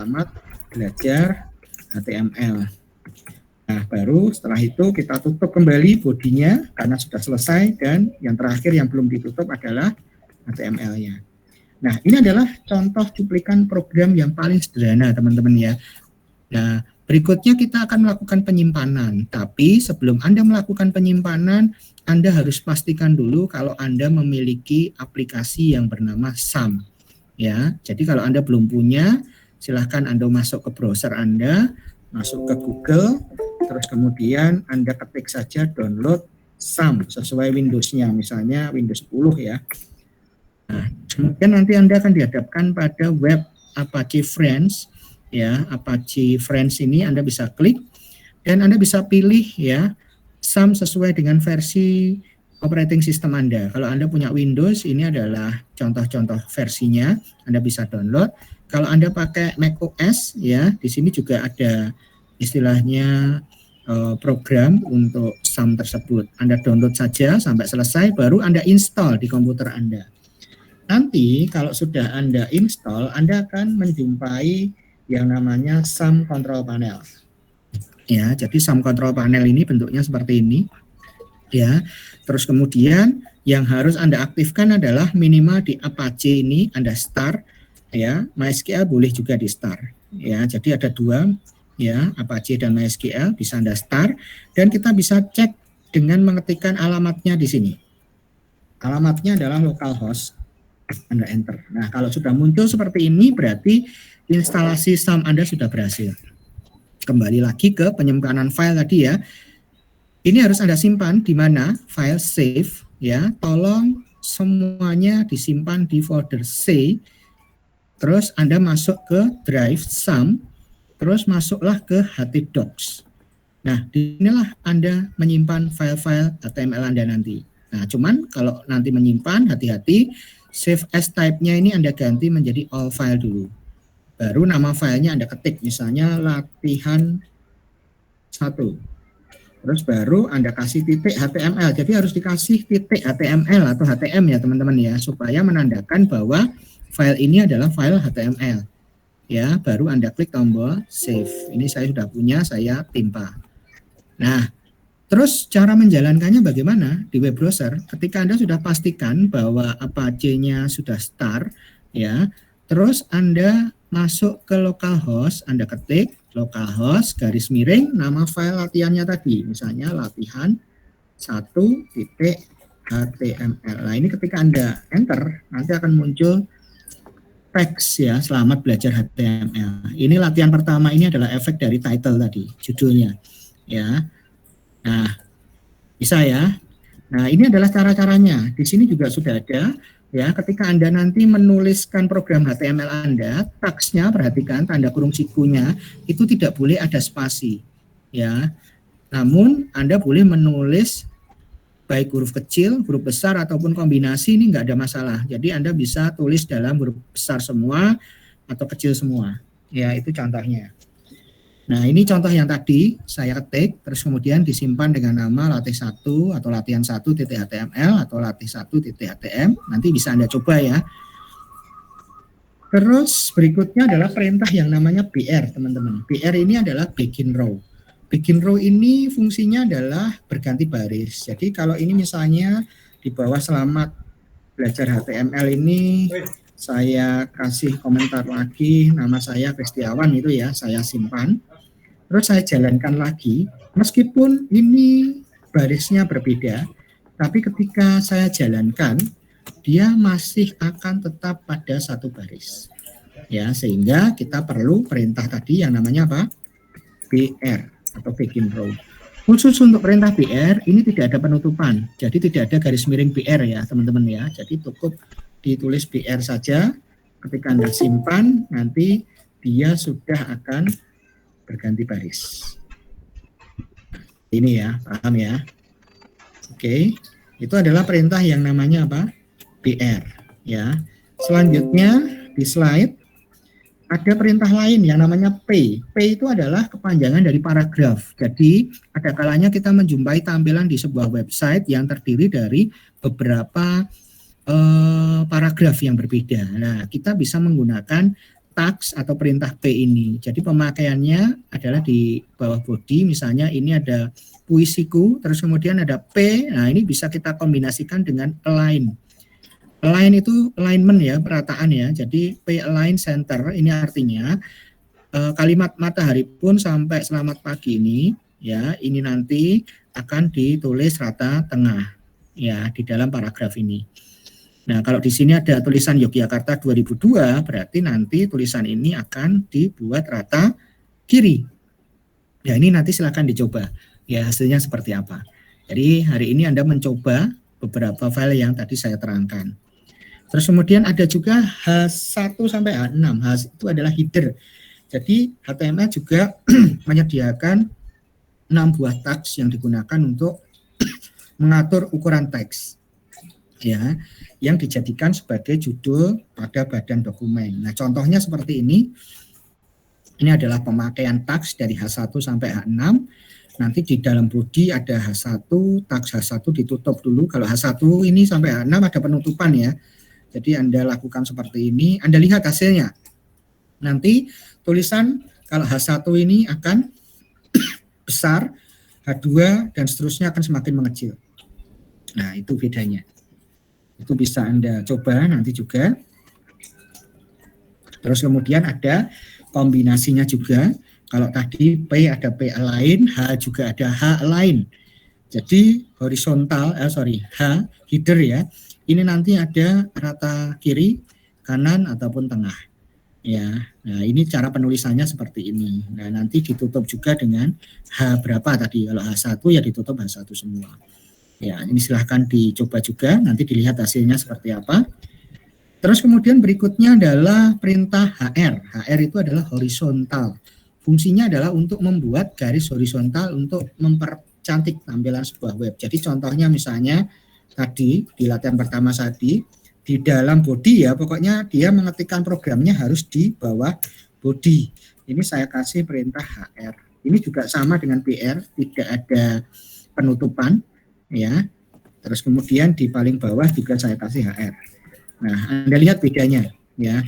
selamat belajar HTML. Nah, baru setelah itu kita tutup kembali bodinya karena sudah selesai, dan yang terakhir yang belum ditutup adalah HTML-nya. Nah, ini adalah contoh cuplikan program yang paling sederhana, teman-teman ya. Nah, berikutnya kita akan melakukan penyimpanan. Tapi sebelum Anda melakukan penyimpanan, Anda harus pastikan dulu kalau Anda memiliki aplikasi yang bernama SAM. Ya, jadi kalau Anda belum punya, silahkan Anda masuk ke browser Anda, masuk ke Google, terus kemudian Anda ketik saja download SAM sesuai Windows-nya, misalnya Windows 10 ya. Nah, kemudian nanti Anda akan dihadapkan pada web Apache Friends ya. Apache Friends ini Anda bisa klik dan Anda bisa pilih ya SAM sesuai dengan versi operating system Anda. Kalau Anda punya Windows, ini adalah contoh-contoh versinya, Anda bisa download. Kalau Anda pakai Mac OS ya, di sini juga ada istilahnya program untuk SAM tersebut. Anda download saja sampai selesai, baru Anda install di komputer Anda. Nanti kalau sudah Anda install, Anda akan menjumpai yang namanya SAM Control Panel. Ya, jadi SAM Control Panel ini bentuknya seperti ini. Ya, terus kemudian yang harus Anda aktifkan adalah minimal di Apache ini Anda start ya, MySQL boleh juga di start ya. Jadi ada dua ya, Apache dan MySQL bisa Anda start, dan kita bisa cek dengan mengetikkan alamatnya di sini. Alamatnya adalah localhost, Anda enter. Nah, kalau sudah muncul seperti ini berarti instalasi SAM Anda sudah berhasil. Kembali lagi ke penyimpanan file tadi ya. Ini harus Anda simpan di mana? File save ya. Tolong semuanya disimpan di folder C. Terus Anda masuk ke drive SAM, terus masuklah ke htdocs. Nah, disinilah Anda menyimpan file-file HTML Anda nanti. Nah, cuman kalau nanti menyimpan, hati-hati, save as type-nya ini Anda ganti menjadi all file dulu. Baru nama filenya Anda ketik, misalnya latihan 1. Terus baru Anda kasih titik HTML. Jadi harus dikasih titik HTML atau HTM ya teman-teman ya, supaya menandakan bahwa file ini adalah file HTML. Ya, baru Anda klik tombol save. Ini saya sudah punya, saya timpa. Nah, terus cara menjalankannya bagaimana di web browser? Ketika Anda sudah pastikan bahwa Apache-nya sudah start, ya, terus Anda masuk ke localhost, Anda ketik localhost garis miring nama file latihannya tadi, misalnya latihan 1.html. Nah, ini ketika Anda enter, nanti akan muncul teks ya, selamat belajar HTML. Ini latihan pertama, ini adalah efek dari title tadi, judulnya ya. Nah, bisa ya. Nah, ini adalah cara-caranya. Di sini juga sudah ada ya. Ketika Anda nanti menuliskan program HTML Anda, tagsnya perhatikan tanda kurung sikunya itu tidak boleh ada spasi ya. Namun Anda boleh menulis baik huruf kecil, huruf besar ataupun kombinasi, ini enggak ada masalah. Jadi Anda bisa tulis dalam huruf besar semua atau kecil semua. Ya, itu contohnya. Nah, ini contoh yang tadi saya ketik, terus kemudian disimpan dengan nama latih 1 atau latihan 1.html atau latih 1.htm. Nanti bisa Anda coba ya. Terus berikutnya adalah perintah yang namanya BR, teman-teman. BR ini adalah begin row. Begin row ini fungsinya adalah berganti baris. Jadi kalau ini misalnya di bawah selamat belajar HTML ini saya kasih komentar lagi, nama saya Kristiawan itu ya, saya simpan. Terus saya jalankan lagi, meskipun ini barisnya berbeda, tapi ketika saya jalankan, dia masih akan tetap pada satu baris. Ya, sehingga kita perlu perintah tadi yang namanya apa? BR atau begin row. Khusus untuk perintah BR, ini tidak ada penutupan. Jadi tidak ada garis miring BR ya, teman-teman ya. Jadi cukup ditulis BR saja. Ketika Anda simpan, nanti dia sudah akan berganti baris. Ini ya, paham ya? Oke, itu adalah perintah yang namanya apa? BR ya. Selanjutnya di slide ada perintah lain yang namanya P. P itu adalah kepanjangan dari paragraf. Jadi ada kalanya kita menjumpai tampilan di sebuah website yang terdiri dari beberapa paragraf yang berbeda. Nah, kita bisa menggunakan tags atau perintah P ini. Jadi pemakaiannya adalah di bawah body, misalnya ini ada puisiku, terus kemudian ada P, nah ini bisa kita kombinasikan dengan align. Align itu alignment ya, perataan ya, jadi P align center, ini artinya kalimat matahari pun sampai selamat pagi ini, ya ini nanti akan ditulis rata tengah, ya di dalam paragraf ini. Nah, kalau di sini ada tulisan Yogyakarta 2002, berarti nanti tulisan ini akan dibuat rata kiri. Ya, ini nanti silakan dicoba. Ya, hasilnya seperti apa. Jadi, hari ini Anda mencoba beberapa file yang tadi saya terangkan. Terus kemudian ada juga H1 sampai H6. H itu adalah header. Jadi, HTML juga menyediakan 6 buah tags yang digunakan untuk mengatur ukuran teks. Ya, yang dijadikan sebagai judul pada badan dokumen. Nah, contohnya seperti ini. Ini adalah pemakaian tags dari H1 sampai H6. Nanti di dalam body ada H1, tags H1 ditutup dulu. Kalau H1 ini sampai H6 ada penutupan ya. Jadi Anda lakukan seperti ini, Anda lihat hasilnya. Nanti tulisan kalau H1 ini akan besar, H2 dan seterusnya akan semakin mengecil. Nah, itu bedanya. Itu bisa Anda coba nanti juga. Terus kemudian ada kombinasinya juga. Kalau tadi P ada P align, H juga ada H align. Jadi horizontal, H header ya. Ini nanti ada rata kiri, kanan ataupun tengah. Ya, nah ini cara penulisannya seperti ini. Nah nanti ditutup juga dengan H berapa tadi. Kalau H1 ya ditutup H1 semua. Ya, ini silahkan dicoba juga, nanti dilihat hasilnya seperti apa. Terus kemudian berikutnya adalah perintah HR. HR itu adalah horizontal. Fungsinya adalah untuk membuat garis horizontal untuk mempercantik tampilan sebuah web. Jadi contohnya misalnya tadi di latihan pertama tadi, di dalam body ya, pokoknya dia mengetikkan programnya harus di bawah body. Ini saya kasih perintah HR. Ini juga sama dengan PR, tidak ada penutupan. Ya, terus kemudian di paling bawah juga saya kasih HR. Nah, Anda lihat bedanya, ya.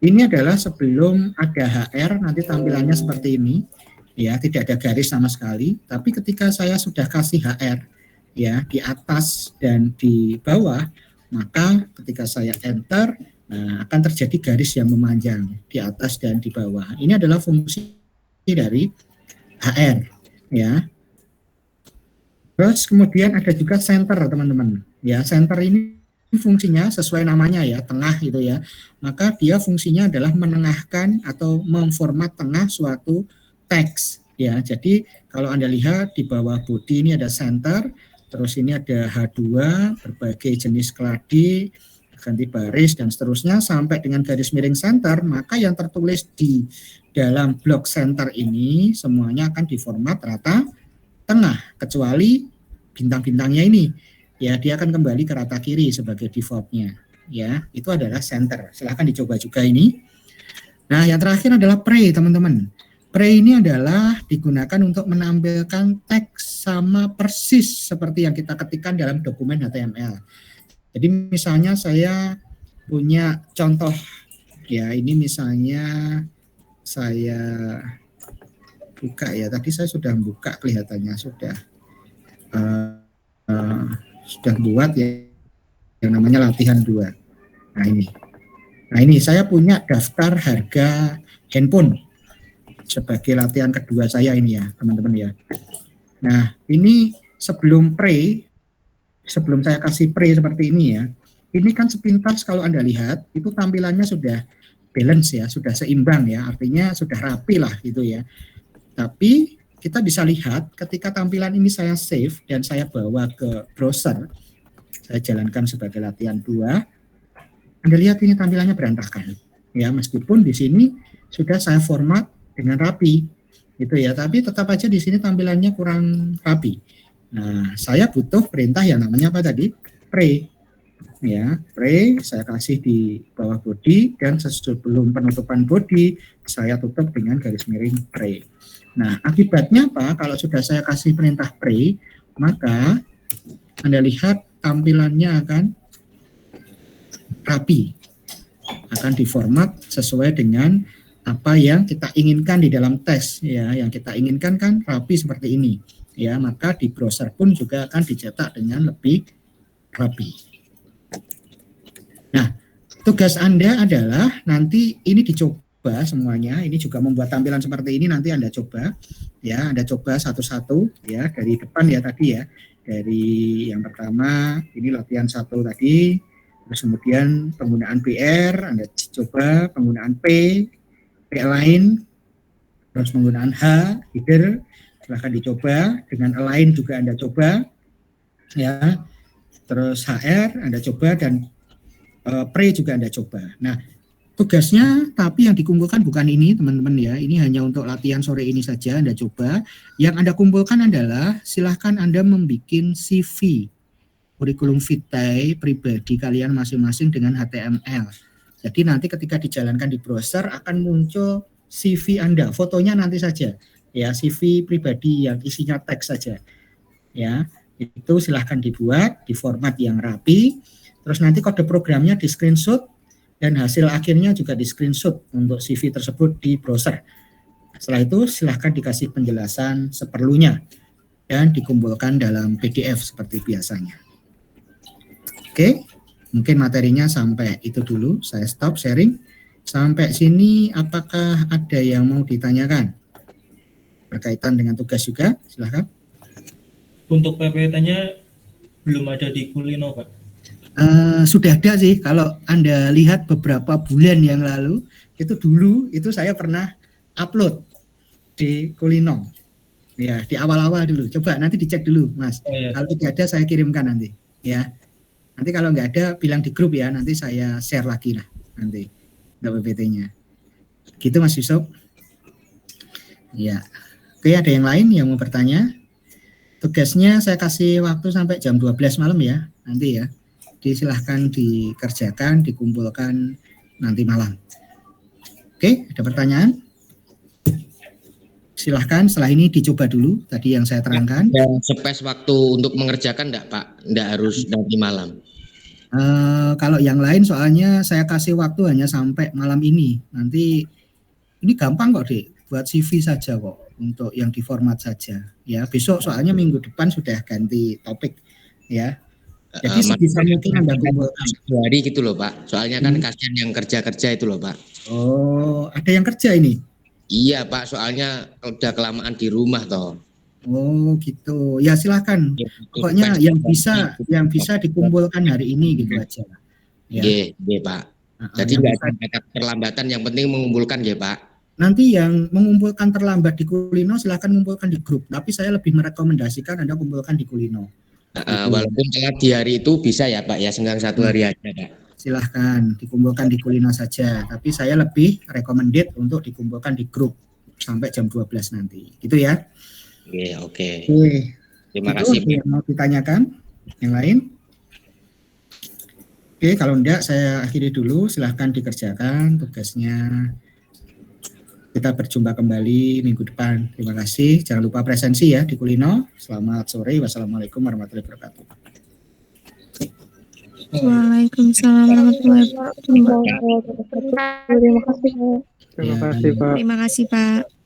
Ini adalah sebelum ada HR, nanti tampilannya seperti ini, ya, tidak ada garis sama sekali. Tapi ketika saya sudah kasih HR, ya, di atas dan di bawah, maka ketika saya enter, nah, akan terjadi garis yang memanjang di atas dan di bawah. Ini adalah fungsi dari HR, ya. Terus kemudian ada juga center teman-teman. Ya, center ini fungsinya sesuai namanya ya, tengah gitu ya. Maka dia fungsinya adalah menengahkan atau memformat tengah suatu teks. Ya, jadi kalau Anda lihat di bawah body ini ada center, terus ini ada H2, berbagai jenis kladi, ganti baris dan seterusnya sampai dengan garis miring center, maka yang tertulis di dalam blok center ini semuanya akan diformat rata tengah, kecuali bintang-bintangnya ini, ya dia akan kembali ke rata kiri sebagai defaultnya, ya itu adalah center. Silahkan dicoba juga ini. Nah yang terakhir adalah pre teman-teman. Pre ini adalah digunakan untuk menampilkan teks sama persis seperti yang kita ketikkan dalam dokumen HTML. Jadi misalnya saya punya contoh, ya ini misalnya saya buka ya, tadi saya sudah buka kelihatannya sudah buat ya yang namanya latihan 2. Nah ini saya punya daftar harga handphone sebagai latihan kedua saya ini ya teman-teman ya. Nah ini sebelum saya kasih pre seperti ini ya, ini kan sepintas kalau Anda lihat itu tampilannya sudah balance ya, sudah seimbang ya, artinya sudah rapi lah gitu ya. Tapi kita bisa lihat ketika tampilan ini saya save dan saya bawa ke browser, saya jalankan sebagai latihan 2. Anda lihat ini tampilannya berantakan. Ya, meskipun di sini sudah saya format dengan rapi, gitu ya. Tapi tetap aja di sini tampilannya kurang rapi. Nah, saya butuh perintah yang namanya apa tadi? Pre. Ya, pre saya kasih di bawah body dan sebelum penutupan body saya tutup dengan garis miring pre. Nah, akibatnya apa? Kalau sudah saya kasih perintah pre, maka Anda lihat tampilannya akan rapi. akan diformat sesuai dengan apa yang kita inginkan di dalam tes ya. Yang kita inginkan kan rapi seperti ini ya, maka di browser pun juga akan dicetak dengan lebih rapi. Nah, tugas Anda adalah nanti ini dicoba semuanya, ini juga membuat tampilan seperti ini, nanti Anda coba ya, Anda coba satu-satu ya, dari depan ya tadi ya, dari yang pertama ini latihan 1 tadi, terus kemudian penggunaan BR, Anda coba penggunaan P align, terus penggunaan H, header, silahkan dicoba, dengan align juga Anda coba ya, terus HR Anda coba, dan pre juga Anda coba. Nah, tugasnya tapi yang dikumpulkan bukan ini teman-teman ya, ini hanya untuk latihan sore ini saja Anda coba. Yang Anda kumpulkan adalah silahkan Anda membuat CV, kurikulum vitae pribadi kalian masing-masing dengan HTML. Jadi nanti ketika dijalankan di browser akan muncul CV Anda, fotonya nanti saja ya, CV pribadi yang isinya teks saja ya. Itu silahkan dibuat di format yang rapi. Terus nanti kode programnya di screenshot dan hasil akhirnya juga di screenshot untuk CV tersebut di browser. Setelah itu silahkan dikasih penjelasan seperlunya dan dikumpulkan dalam PDF seperti biasanya. Oke, mungkin materinya sampai itu dulu. Saya stop sharing. Sampai sini apakah ada yang mau ditanyakan berkaitan dengan tugas juga? Silahkan. Untuk PPT-nya belum ada di Kulino, Pak. Sudah ada sih, kalau Anda lihat beberapa bulan yang lalu, itu dulu itu saya pernah upload di Kulino. Ya, di awal-awal dulu. Coba nanti dicek dulu, Mas. Oh, iya. Kalau tidak ada saya kirimkan nanti, ya. Nanti kalau nggak ada bilang di grup ya, nanti saya share lagi lah nanti PPT-nya. Gitu Mas Yusuf. Ya. Oke, ada yang lain yang mau bertanya? Tugasnya saya kasih waktu sampai jam 12 malam ya, nanti ya. Silahkan dikerjakan, dikumpulkan nanti malam. Oke, ada pertanyaan? Silahkan, setelah ini dicoba dulu tadi yang saya terangkan. Dan space waktu untuk mengerjakan enggak Pak? Enggak harus nanti malam. Kalau yang lain soalnya saya kasih waktu hanya sampai malam ini. Nanti ini gampang kok Dek, buat CV saja kok untuk yang diformat saja. Ya, besok soalnya minggu depan sudah ganti topik ya. Jadi sebisa mungkin Anda kumpulkan 1 hari gitu loh Pak. Soalnya kan kasihan yang kerja-kerja itu loh Pak. Oh, ada yang kerja ini? Iya Pak, soalnya udah kelamaan di rumah toh. Oh gitu. Ya silakan. Pokoknya yang bisa dikumpulkan hari ini gitu aja. Ya. Iya Pak. Jadi nggak ada perlambatan, yang penting mengumpulkan ya Pak. Nanti yang mengumpulkan terlambat di Kulino silakan mengumpulkan di grup. Tapi saya lebih merekomendasikan Anda kumpulkan di Kulino. Walaupun telat di hari itu bisa ya Pak ya, senggang 1 hari aja Pak. Silahkan dikumpulkan di Kulino saja. Tapi saya lebih recommended untuk dikumpulkan di grup sampai jam 12 nanti. Gitu ya. Oke. Terima kasih. Yang mau ditanyakan? Yang lain? Oke, kalau enggak saya akhiri dulu. Silahkan dikerjakan tugasnya. Kita berjumpa kembali minggu depan. Terima kasih. Jangan lupa presensi ya di Kulino. Selamat sore. Wassalamualaikum warahmatullahi wabarakatuh. Waalaikumsalam warahmatullahi wabarakatuh. Terima kasih, Pak. Terima kasih, Pak.